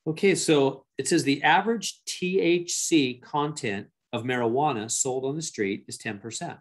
Okay, so it says the average THC content of marijuana sold on the street is 10%.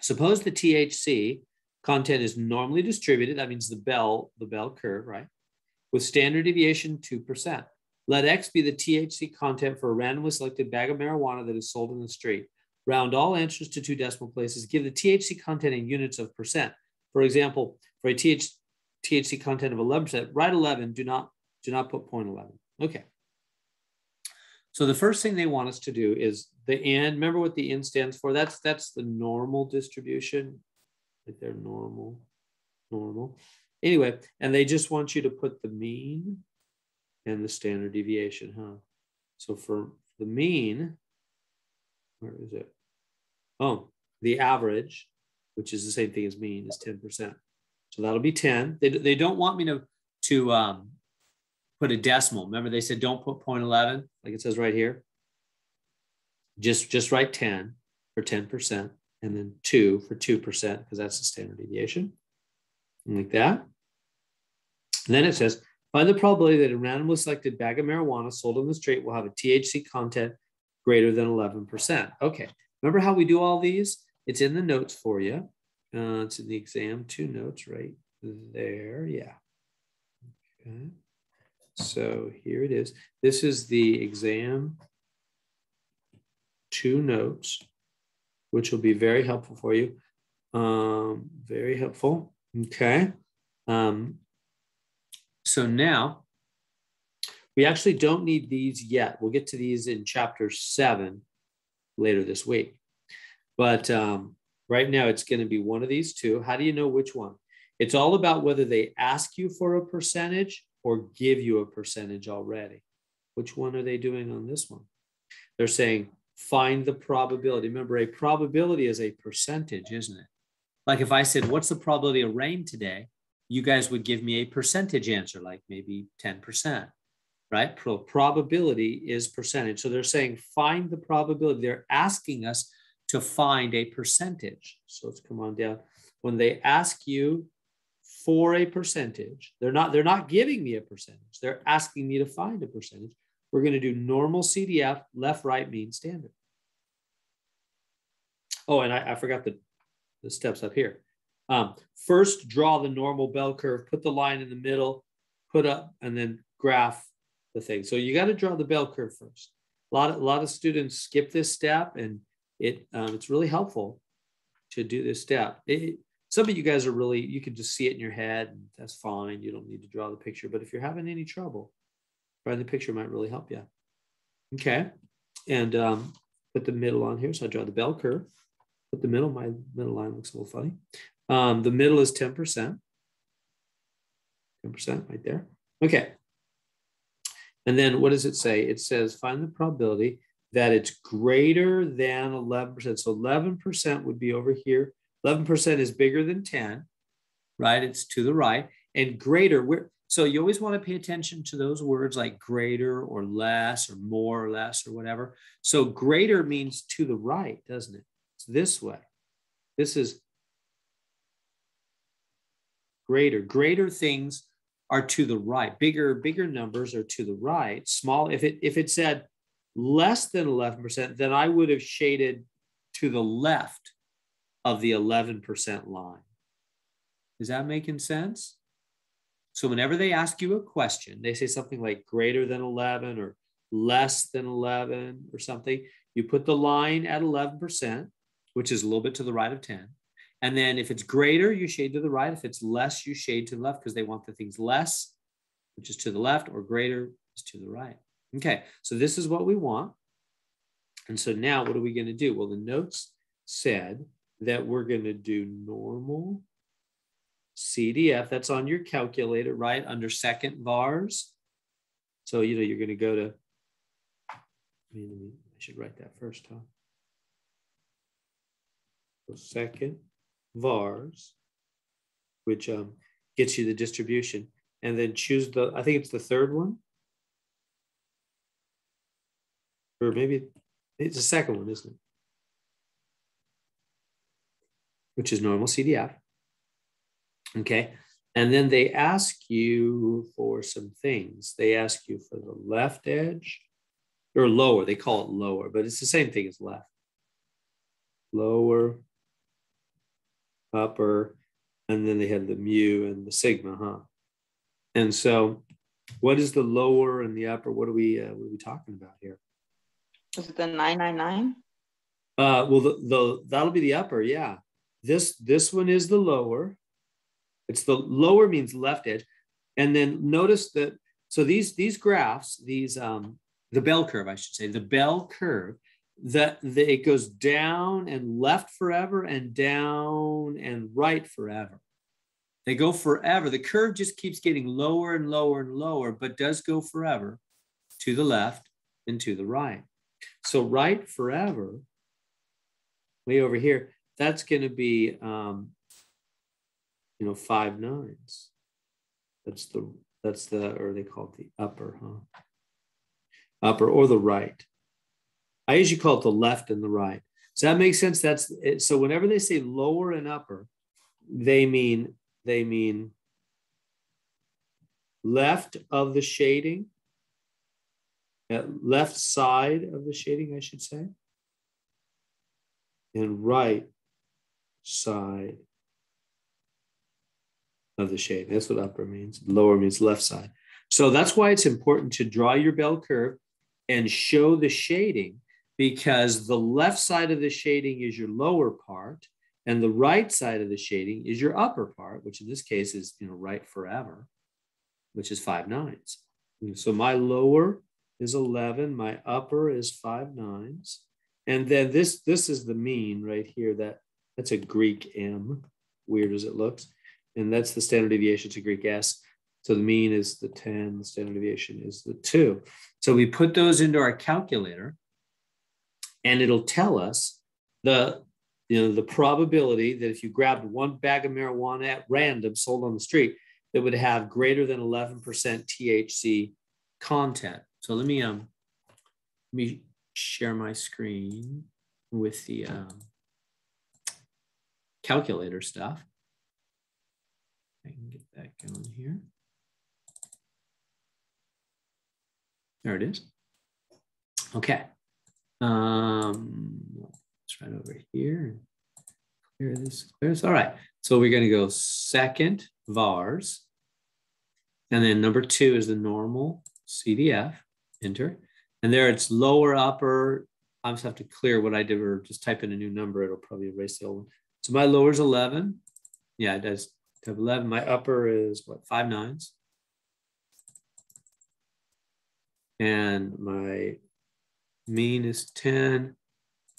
Suppose the THC content is normally distributed, that means the bell curve, right? With standard deviation 2%. Let X be the THC content for a randomly selected bag of marijuana that is sold in the street. Round all answers to 2 decimal places. Give the THC content in units of percent. For example, for a THC content of 11%, write 11, do not put 0.11. Okay. So the first thing they want us to do is the N. Remember what the N stands for? That's the normal distribution. Right there, normal. Anyway, and they just want you to put the mean and the standard deviation, huh? So for the mean, where is it? Oh, the average, which is the same thing as mean, is 10%. So that'll be 10. They don't want me to put a decimal. Remember they said don't put 0.11, like it says right here. Just write 10 for 10%, and then 2 for 2%, because that's the standard deviation. Like that. And then it says, find the probability that a randomly selected bag of marijuana sold on the street will have a THC content greater than 11%. Okay, remember how we do all these? It's in the notes for you. It's in the exam 2 notes right there. Yeah. Okay. So here it is. This is the exam 2 notes, which will be very helpful for you. Very helpful. Okay. So now we actually don't need these yet. We'll get to these in chapter 7 later this week. But right now it's going to be one of these 2. How do you know which one? It's all about whether they ask you for a percentage or give you a percentage already. Which one are they doing on this one? They're saying, find the probability. Remember, a probability is a percentage, isn't it? Like if I said, what's the probability of rain today? You guys would give me a percentage answer, like maybe 10%, right? Probability is percentage. So they're saying, find the probability. They're asking us to find a percentage. So let's come on down. When they ask you for a percentage, they're not giving me a percentage. They're asking me to find a percentage. We're going to do normal CDF, left, right, mean, standard. Oh, and I forgot the steps up here. First, draw the normal bell curve, put the line in the middle, put up, and then graph the thing. So you got to draw the bell curve first. A lot of students skip this step, and it's really helpful to do this step. Some of you guys are really, you can just see it in your head, and that's fine. You don't need to draw the picture. But if you're having any trouble, drawing the picture might really help you. Okay, and put the middle on here. So I draw the bell curve. Put the middle. My middle line looks a little funny. The middle is 10%. 10% right there. Okay. And then what does it say? It says find the probability that it's greater than 11%. So 11% would be over here. 11% is bigger than 10, right? It's to the right. And greater, so you always want to pay attention to those words like greater or less or more or less or whatever. So greater means to the right, doesn't it? It's this way. This is greater. Greater things are to the right. Bigger numbers are to the right. Small, if it said less than 11%, then I would have shaded to the left of the 11% line. Is that making sense? So whenever they ask you a question, they say something like greater than 11 or less than 11 or something, you put the line at 11%, which is a little bit to the right of 10. And then if it's greater, you shade to the right. If it's less, you shade to the left because they want the things less, which is to the left, or greater is to the right. Okay, so this is what we want. And so now what are we going to do? Well, the notes said that we're going to do normal CDF. That's on your calculator, right? Under second vars. So, you're going to go to, I should write that first, huh? So second vars, which gets you the distribution. And then choose I think it's the third one. Or maybe it's the second one, isn't it? Which is normal CDF. Okay. And then they ask you for some things. They ask you for the left edge or lower. They call it lower, but it's the same thing as left. Lower, upper, and then they have the mu and the sigma, huh? And so what is the lower and the upper? What are we talking about here? Is it the 999? Well, that'll be the upper, yeah. This one is the lower. It's the lower means left edge. And then notice that, so these graphs, the bell curve, I should say, the bell curve, it goes down and left forever and down and right forever. They go forever. The curve just keeps getting lower and lower and lower, but does go forever to the left and to the right. So right forever, way over here, that's going to be, 5 nines. That's the, or they call it the upper, huh? Upper or the right. I usually call it the left and the right. Does that make sense? That's it. So whenever they say lower and upper, they mean left of the shading, left side of the shading, I should say, and right side of the shading. That's what upper means. Lower means left side. So that's why it's important to draw your bell curve and show the shading, because the left side of the shading is your lower part and the right side of the shading is your upper part, which in this case is right forever, which is 5 nines. And so my lower is 11, my upper is 5 nines. And then this is the mean right here. That's a Greek M, weird as it looks. And that's the standard deviation to Greek S. So the mean is the 10, the standard deviation is the 2. So we put those into our calculator and it'll tell us the probability that if you grabbed one bag of marijuana at random sold on the street, that would have greater than 11% THC content. So let me share my screen with the calculator stuff. I can get that going here. There it is. Okay. Let's right over here. Clear this. All right. So we're going to go second vars. And then number 2 is the normal CDF. Enter. And there it's lower, upper. I just have to clear what I did, or just type in a new number. It'll probably erase the old one. So my lower is 11. Yeah, it does have 11. My upper is what, 5 nines. And my mean is 10.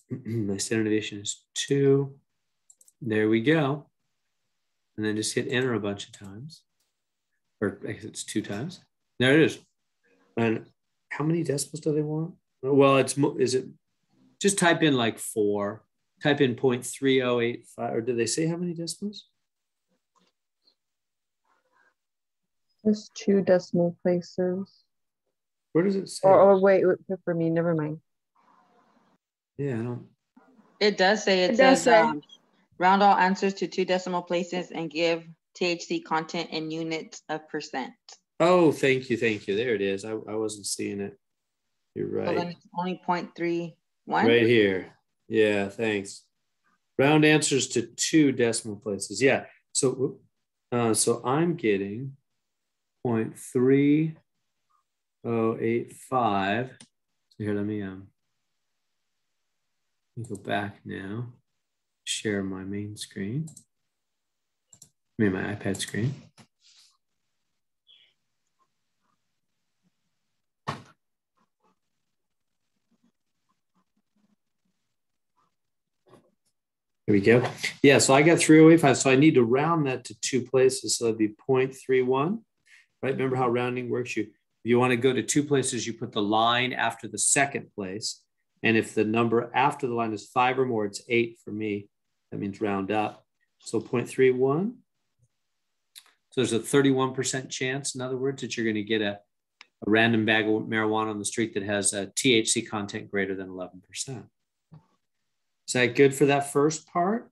My standard deviation is 2. There we go. And then just hit enter a bunch of times. Or I guess it's 2 times. There it is. And how many decimals do they want? Well, is it just type in like 4, type in 0.3085, or did they say how many decimals? There's 2 decimal places. Where does it say? Oh, wait, for me, never mind. Yeah, I don't. It does say, it says round all answers to 2 decimal places and give THC content in units of percent. Oh, thank you. There it is. I wasn't seeing it. You're right. So then it's only 0.31. Right here. Yeah, thanks. Round answers to 2 decimal places. Yeah. So I'm getting 0.3085. So here, let me go back now. Share my main screen. My iPad screen. Here we go. Yeah, so I got 3085. So I need to round that to 2 places. So that'd be 0.31. Right? Remember how rounding works? If you want to go to 2 places, you put the line after the second place. And if the number after the line is 5 or more, it's 8 for me. That means round up. So 0.31. So there's a 31% chance, in other words, that you're going to get a random bag of marijuana on the street that has a THC content greater than 11%. Is that good for that first part?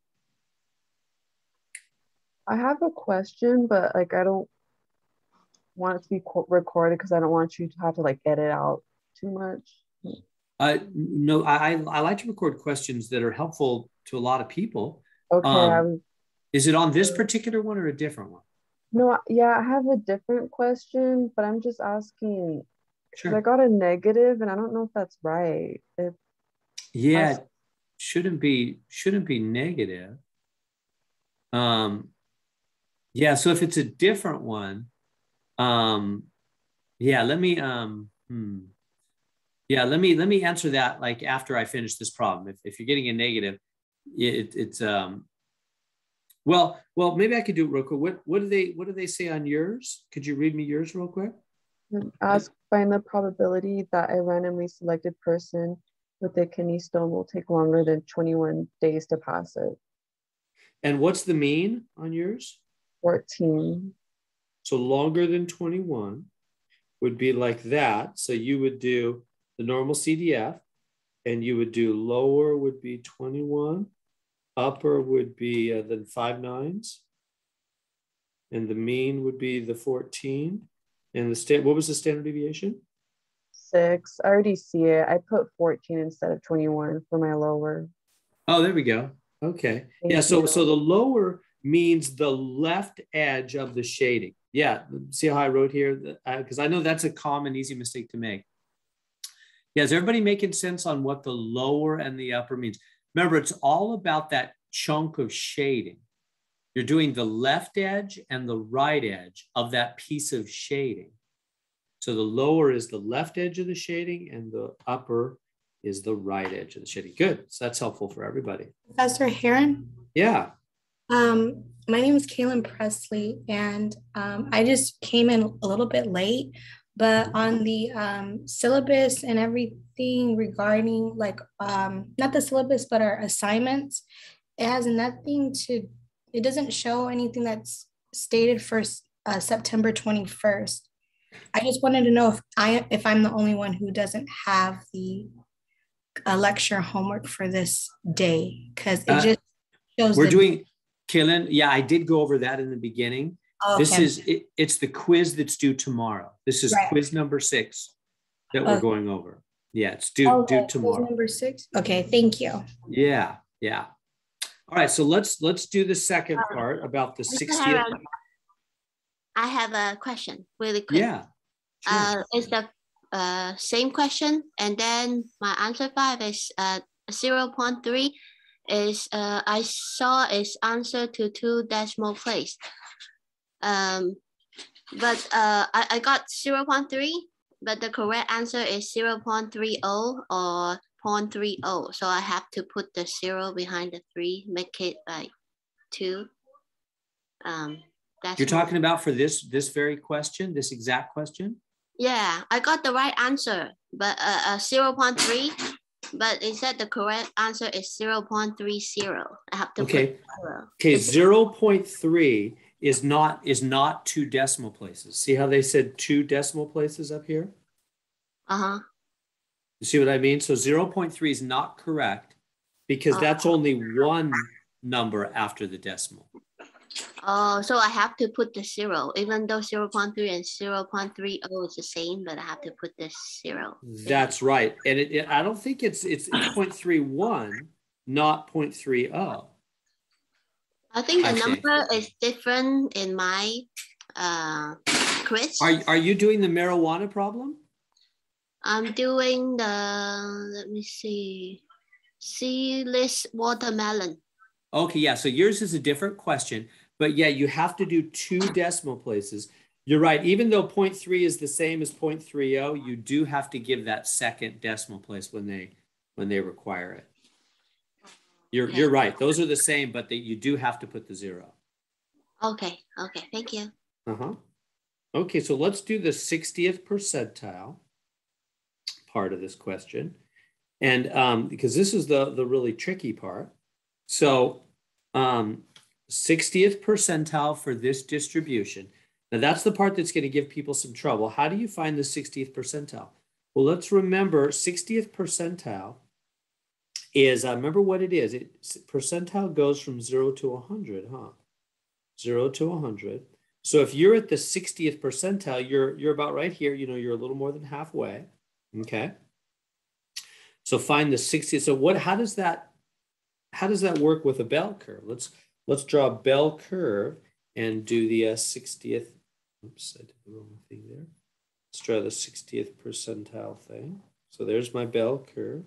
I have a question, but like I don't want it to be recorded because I don't want you to have to like edit out too much. No, I like to record questions that are helpful to a lot of people. Okay, Is it on this particular one or a different one? no, yeah, I have a different question, but I'm just asking because I Sure. got a negative and I don't know if that's right. Yeah, Has, it shouldn't be negative. Um, yeah, so if it's a different one, um, yeah, let me answer that like after I finish this problem. If you're getting a negative, it's well, maybe I could do it real quick. What do they say on yours? Could you read me yours real quick? find the probability that a randomly selected person with a kidney stone will take longer than 21 days to pass it. And what's the mean on yours? 14. So longer than 21 would be like that. So you would do the normal CDF, and you would do lower would be 21, upper would be the 5 nines, and the mean would be the 14. And what was the standard deviation? 6. I already see it. I put 14 instead of 21 for my lower. Oh, there we go. Okay. Thank So you. the lower means the left edge of the shading. Yeah. See how I wrote here? Because I know that's a common, easy mistake to make. Yeah. Is everybody making sense on what the lower and the upper means? Remember, it's all about that chunk of shading. You're doing the left edge and the right edge of that piece of shading. So the lower is the left edge of the shading and the upper is the right edge of the shading. Good. So that's helpful for everybody. Professor Heron? Yeah. My name is Kaylin Presley, and I just came in a little bit late, but on the syllabus and everything regarding like, not the syllabus, but our assignments, it has nothing to, it doesn't show anything that's stated for September 21st. I just wanted to know if I'm the only one who doesn't have the lecture homework for this day, because it just shows. We're doing, Kaylin, yeah, I did go over that in the beginning. Okay. This is, it's the quiz that's due tomorrow. This is quiz number 6 that we're going over. Yeah, it's due tomorrow. Quiz number 6. Okay, thank you. Yeah. All right, so let's do the second part about the 60th. I have a question really quick. Yeah. Sure. It's the same question, and then my answer 5 is 0.3 is I saw its answer to 2 decimal place. But I got 0.3, but the correct answer is 0.30 or 0.30. So I have to put the 0 behind the 3, make it like 2. You're talking about for this very question, this exact question? Yeah, I got the right answer, but 0.3, but it said the correct answer is 0.30. I have to put 0. Okay, 0.3 is not 2 decimal places. See how they said 2 decimal places up here? Uh-huh. You see what I mean? So 0.3 is not correct because that's only one number after the decimal. Oh, so I have to put the 0, even though 0.3 and 0.30 is the same, but I have to put the 0. That's right. And I don't think it's 0.31, not 0.30. I think the number is different in my quiz. Are you doing the marijuana problem? I'm doing the, let me see, seedless watermelon. Okay, yeah, so yours is a different question, but yeah, you have to do 2 decimal places. You're right, even though 0.3 is the same as 0.30, you do have to give that second decimal place when they require it. You're right, those are the same, but you do have to put the 0. Okay, thank you. Okay, so let's do the 60th percentile part of this question. And because this is the really tricky part. So 60th percentile for this distribution. Now that's the part that's going to give people some trouble. How do you find the 60th percentile? Well, let's remember 60th percentile is, remember what it is. Percentile goes from 0 to 100, huh? 0 to 100. So if you're at the 60th percentile, you're about right here. You know, you're a little more than halfway. Okay. So find the 60th. So how does that work with a bell curve? Let's draw a bell curve and do the 60th. Oops, I did the wrong thing there. Let's draw the 60th percentile thing. So there's my bell curve,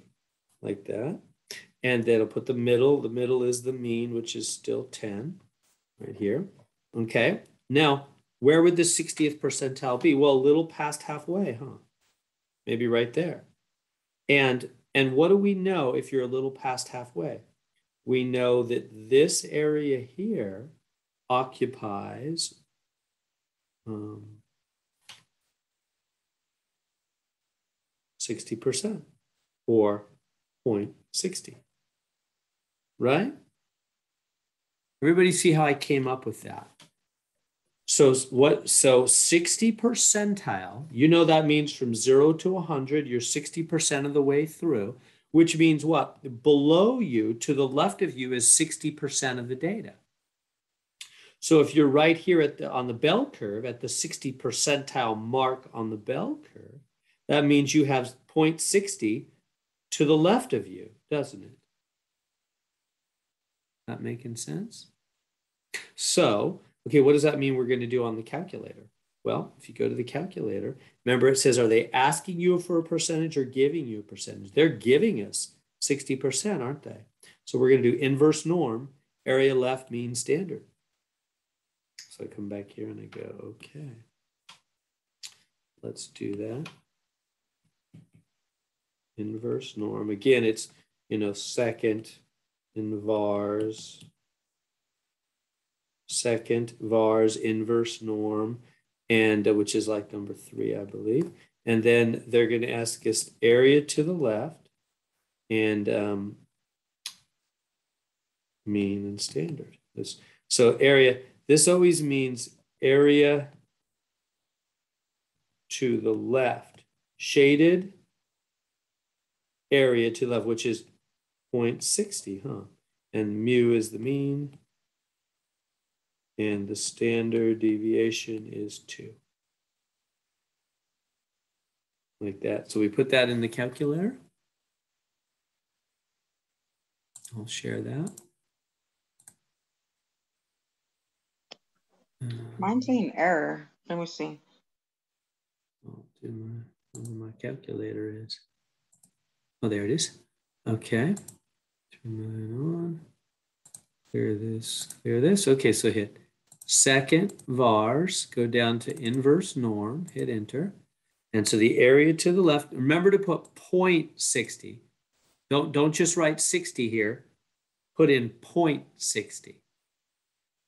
like that. And then I'll put the middle. The middle is the mean, which is still 10, right here. Okay. Now, where would the 60th percentile be? Well, a little past halfway, huh? Maybe right there. And what do we know if you're a little past halfway? We know that this area here occupies 60% or 0.60, right? Everybody see how I came up with that? So 60 percentile, you know that means from 0 to 100, you're 60% of the way through, which means what? Below you, to the left of you, is 60% of the data. So if you're right here on the bell curve, at the 60 percentile mark on the bell curve, that means you have 0.60 to the left of you, doesn't it? That making sense? So, okay, what does that mean we're going to do on the calculator? Well, if you go to the calculator, remember it says, are they asking you for a percentage or giving you a percentage? They're giving us 60%, aren't they? So we're going to do inverse norm, area left, mean standard. So I come back here and I go, okay, let's do that. Inverse norm. Again, it's, second in vars, second vars, inverse norm, and which is like number 3, I believe. And then they're going to ask us area to the left and mean and standard. So area, this always means area to the left, shaded area to the left, which is 0.60, huh? And mu is the mean, and the standard deviation is 2. Like that. So we put that in the calculator. I'll share that. Mine's saying error. Let me see. I'll do my calculator is. Oh, there it is. Okay. Turn mine on. Clear this. Okay, so hit second vars, go down to inverse norm, hit enter. And so the area to the left, remember to put 0.60. Don't just write 60 here. Put in 0.60.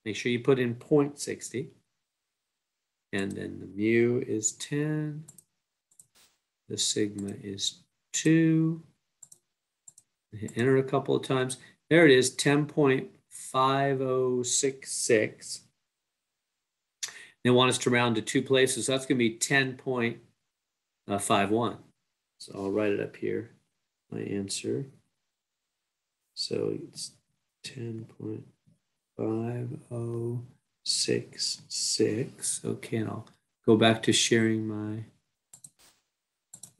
Make sure you put in 0.60. And then the mu is 10. The sigma is 2. Hit enter a couple of times. There it is, 10.5066. They want us to round to 2 places. So that's going to be 10.51. So I'll write it up here, my answer. So it's 10.5066. Okay, and I'll go back to sharing my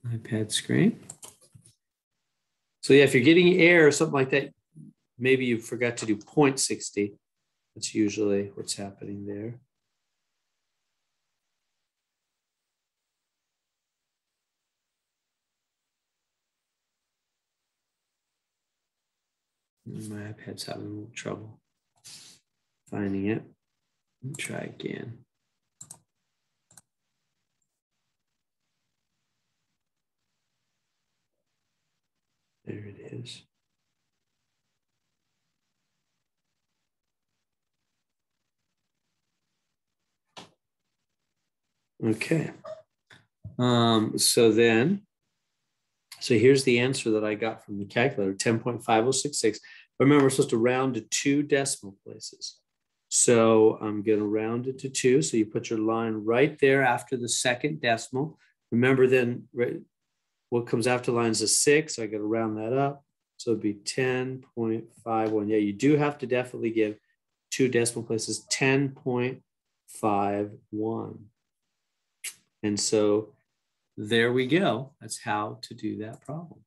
iPad screen. So yeah, if you're getting error or something like that, maybe you forgot to do 0.60. That's usually what's happening there. My iPad's having a little trouble finding it. Let me try again. There it is. Okay. So here's the answer that I got from the calculator, 10.5066. Remember, we're supposed to round to 2 decimal places. So I'm going to round it to 2. So you put your line right there after the second decimal. Remember then, what comes after line is a 6. So I got to round that up. So it'd be 10.51. Yeah, you do have to definitely give 2 decimal places, 10.51. And so there we go. That's how to do that problem.